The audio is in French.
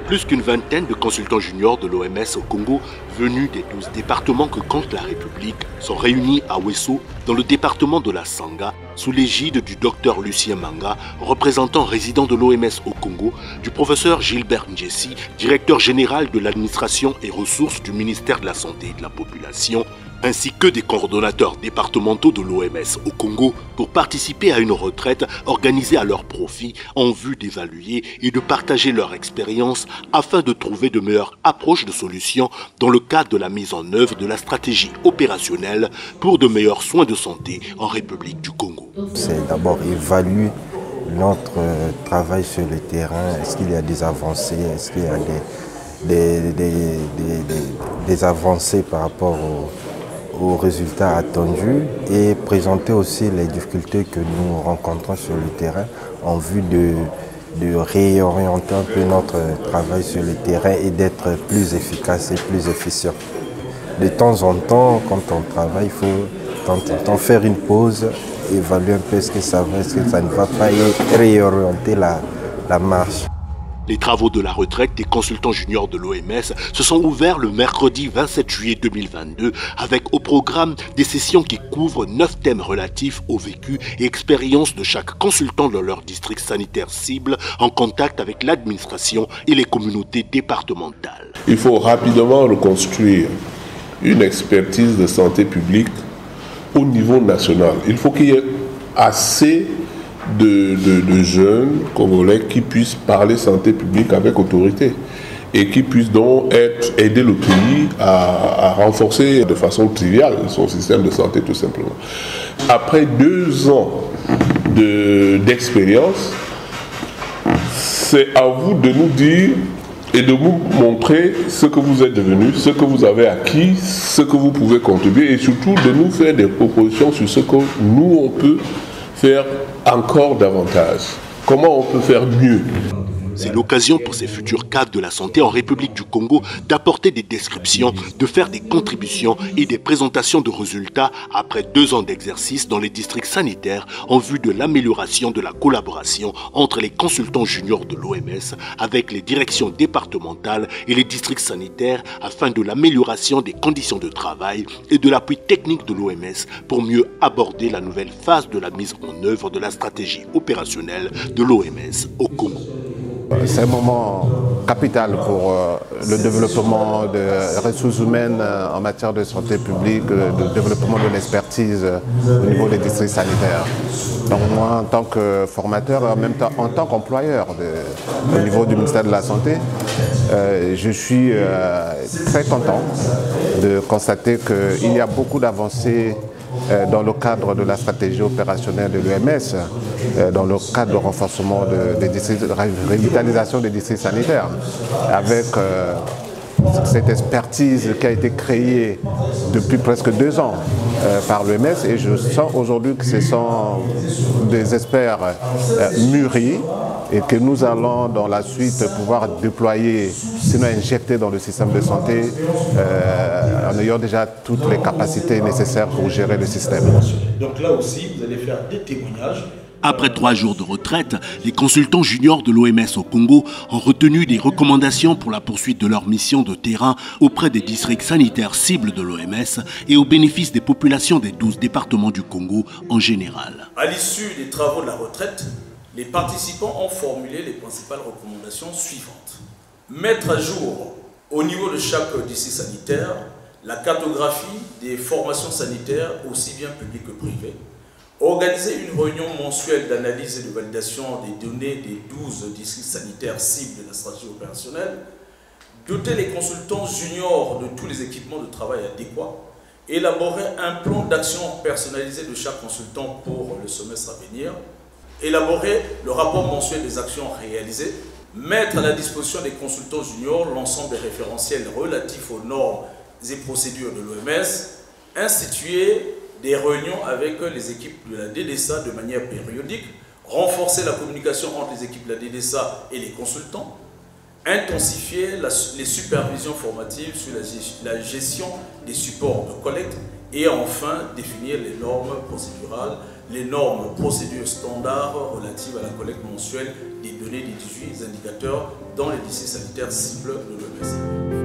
Plus qu'une vingtaine de consultants juniors de l'OMS au Congo, venus des 12 départements que compte la République, sont réunis à Wesso, dans le département de la Sanga, sous l'égide du docteur Lucien Manga, représentant résident de l'OMS au Congo, du professeur Gilbert Njessi, directeur général de l'administration et ressources du ministère de la Santé et de la Population, ainsi que des coordonnateurs départementaux de l'OMS au Congo pour participer à une retraite organisée à leur profit en vue d'évaluer et de partager leur expérience afin de trouver de meilleures approches de solutions dans le cadre de la mise en œuvre de la stratégie opérationnelle pour de meilleurs soins de santé en République du Congo. C'est d'abord évaluer notre travail sur le terrain. Est-ce qu'il y a des avancées? Est-ce qu'il y a des avancées par rapport aux résultats attendus et présenter aussi les difficultés que nous rencontrons sur le terrain en vue de réorienter un peu notre travail sur le terrain et d'être plus efficace et plus efficient. De temps en temps, quand on travaille, il faut de temps en temps faire une pause, évaluer un peu ce que ça va, est-ce que ça ne va pas et réorienter la marche. Les travaux de la retraite des consultants juniors de l'OMS se sont ouverts le mercredi 27 juillet 2022 avec au programme des sessions qui couvrent 9 thèmes relatifs au vécu et expériences de chaque consultant dans leur district sanitaire cible en contact avec l'administration et les communautés départementales. Il faut rapidement reconstruire une expertise de santé publique au niveau national. Il faut qu'il y ait assez de jeunes Congolais qui puissent parler santé publique avec autorité et qui puissent donc aider le pays à renforcer de façon triviale son système de santé tout simplement. Après 2 ans d'expérience, c'est à vous de nous dire et de vous montrer ce que vous êtes devenu, ce que vous avez acquis, ce que vous pouvez contribuer et surtout de nous faire des propositions sur ce que nous on peut faire encore davantage. Comment on peut faire mieux? C'est l'occasion pour ces futurs cadres de la santé en République du Congo d'apporter des descriptions, de faire des contributions et des présentations de résultats après 2 ans d'exercice dans les districts sanitaires en vue de l'amélioration de la collaboration entre les consultants juniors de l'OMS avec les directions départementales et les districts sanitaires afin de l'amélioration des conditions de travail et de l'appui technique de l'OMS pour mieux aborder la nouvelle phase de la mise en œuvre de la stratégie opérationnelle de l'OMS au Congo. C'est un moment capital pour le développement des ressources humaines en matière de santé publique, le développement de l'expertise au niveau des districts sanitaires. Donc moi, en tant que formateur et en même temps en tant qu'employeur au niveau du ministère de la Santé, je suis très content de constater qu'il y a beaucoup d'avancées dans le cadre de la stratégie opérationnelle de l'OMS, dans le cadre de renforcement des districts, de revitalisation des districts sanitaires, avec cette expertise qui a été créée depuis presque 2 ans par l'OMS et je sens aujourd'hui que ce sont des experts mûris et que nous allons dans la suite pouvoir déployer, sinon injecter dans le système de santé en ayant déjà toutes les capacités nécessaires pour gérer le système. Donc là aussi, vous allez faire des témoignages. Après 3 jours de retraite, les consultants juniors de l'OMS au Congo ont retenu des recommandations pour la poursuite de leur mission de terrain auprès des districts sanitaires cibles de l'OMS et au bénéfice des populations des 12 départements du Congo en général. À l'issue des travaux de la retraite, les participants ont formulé les principales recommandations suivantes. Mettre à jour au niveau de chaque district sanitaire la cartographie des formations sanitaires aussi bien publiques que privées. Organiser une réunion mensuelle d'analyse et de validation des données des 12 districts sanitaires cibles de la stratégie opérationnelle, doter les consultants juniors de tous les équipements de travail adéquats, élaborer un plan d'action personnalisé de chaque consultant pour le semestre à venir, élaborer le rapport mensuel des actions réalisées, mettre à la disposition des consultants juniors l'ensemble des référentiels relatifs aux normes et procédures de l'OMS, instituer des réunions avec les équipes de la DDSA de manière périodique, renforcer la communication entre les équipes de la DDSA et les consultants, intensifier les supervisions formatives sur la gestion des supports de collecte et enfin définir les normes procédurales les normes, procédures standards relatives à la collecte mensuelle des données des 18 indicateurs dans les districts sanitaires cibles de l'OMS.